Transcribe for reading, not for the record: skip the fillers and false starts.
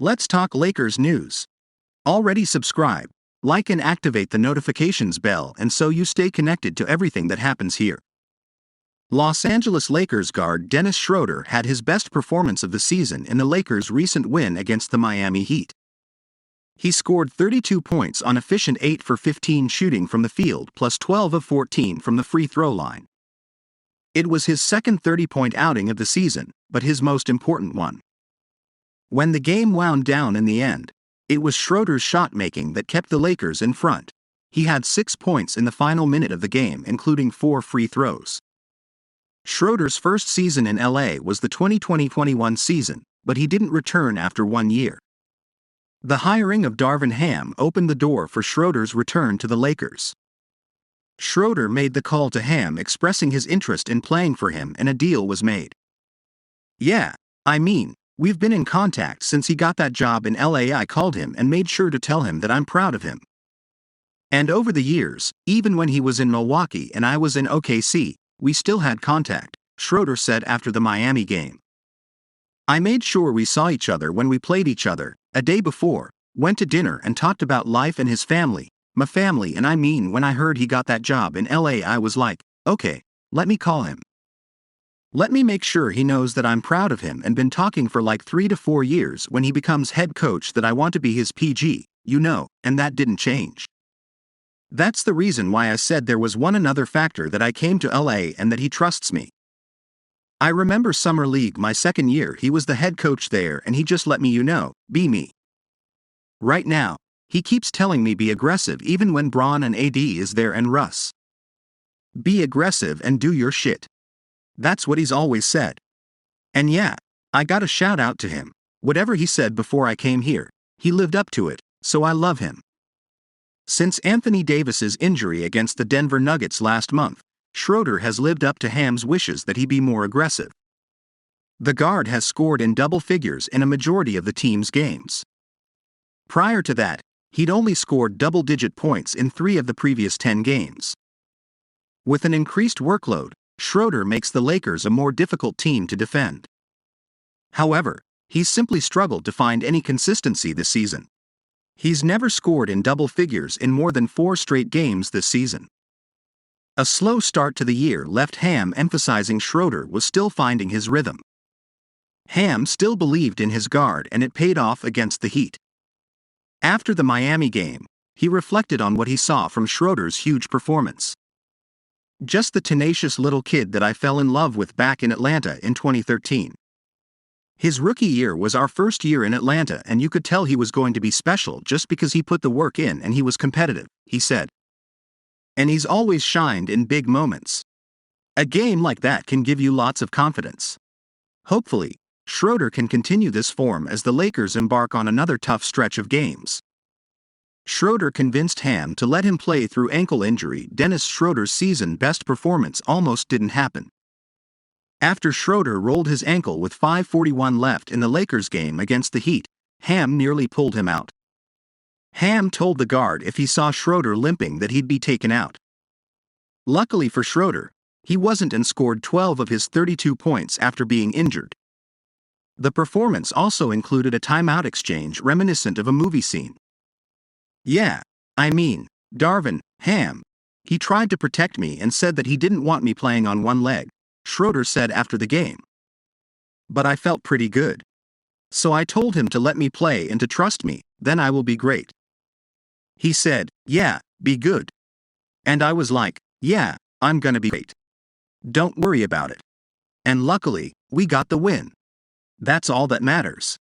Let's talk Lakers news. Already subscribe, like and activate the notifications bell and so you stay connected to everything that happens here. Los Angeles Lakers guard Dennis Schroder had his best performance of the season in the Lakers' recent win against the Miami Heat. He scored 32 points on efficient 8 for 15 shooting from the field plus 12 of 14 from the free throw line. It was his second 30-point outing of the season, but his most important one. When the game wound down in the end, it was Schroder's shot-making that kept the Lakers in front. He had 6 points in the final minute of the game, including 4 free throws. Schroder's first season in LA was the 2020-21 season, but he didn't return after 1 year. The hiring of Darvin opened the door for Schroder's return to the Lakers. Schroder made the call to Ham expressing his interest in playing for him and a deal was made. Yeah, I mean, we've been in contact since he got that job in LA. I called him and made sure to tell him that I'm proud of him. And over the years, even when he was in Milwaukee and I was in OKC, we still had contact, Schroder said after the Miami game. I made sure we saw each other when we played each other, a day before, went to dinner and talked about life and his family, my family, and I mean when I heard he got that job in LA I was like, okay, let me call him. Let me make sure he knows that I'm proud of him and been talking for like 3 to 4 years when he becomes head coach that I want to be his PG, and that didn't change. That's the reason why I said there was one another factor that I came to LA and that he trusts me. I remember Summer League my second year he was the head coach there and he just let me be me. Right now, he keeps telling me be aggressive even when Bron and AD is there and Russ. Be aggressive and do your shit. That's what he's always said. And yeah, I gotta shout out to him. Whatever he said before I came here, he lived up to it, so I love him. Since Anthony Davis's injury against the Denver Nuggets last month, Schroder has lived up to Ham's wishes that he be more aggressive. The guard has scored in double figures in a majority of the team's games. Prior to that, he'd only scored double-digit points in 3 of the previous 10 games. With an increased workload, Schroder makes the Lakers a more difficult team to defend. However, he's simply struggled to find any consistency this season. He's never scored in double figures in more than 4 straight games this season. A slow start to the year left Ham emphasizing Schroder was still finding his rhythm. Ham still believed in his guard and it paid off against the Heat. After the Miami game, he reflected on what he saw from Schroder's huge performance. Just the tenacious little kid that I fell in love with back in Atlanta in 2013. His rookie year was our first year in Atlanta and you could tell he was going to be special just because he put the work in and he was competitive, he said. And he's always shined in big moments. A game like that can give you lots of confidence. Hopefully, Schroder can continue this form as the Lakers embark on another tough stretch of games. Schroder convinced Ham to let him play through ankle injury. Dennis Schroder's season-best performance almost didn't happen. After Schroder rolled his ankle with 5:41 left in the Lakers game against the Heat, Ham nearly pulled him out. Ham told the guard if he saw Schroder limping that he'd be taken out. Luckily for Schroder, he wasn't and scored 12 of his 32 points after being injured. The performance also included a timeout exchange reminiscent of a movie scene. Yeah, I mean, Darvin, Ham. He tried to protect me and said that he didn't want me playing on one leg, Schroder said after the game. But I felt pretty good. So I told him to let me play and to trust me, then I will be great. He said, yeah, be good. And I was like, yeah, I'm gonna be great. Don't worry about it. And luckily, we got the win. That's all that matters.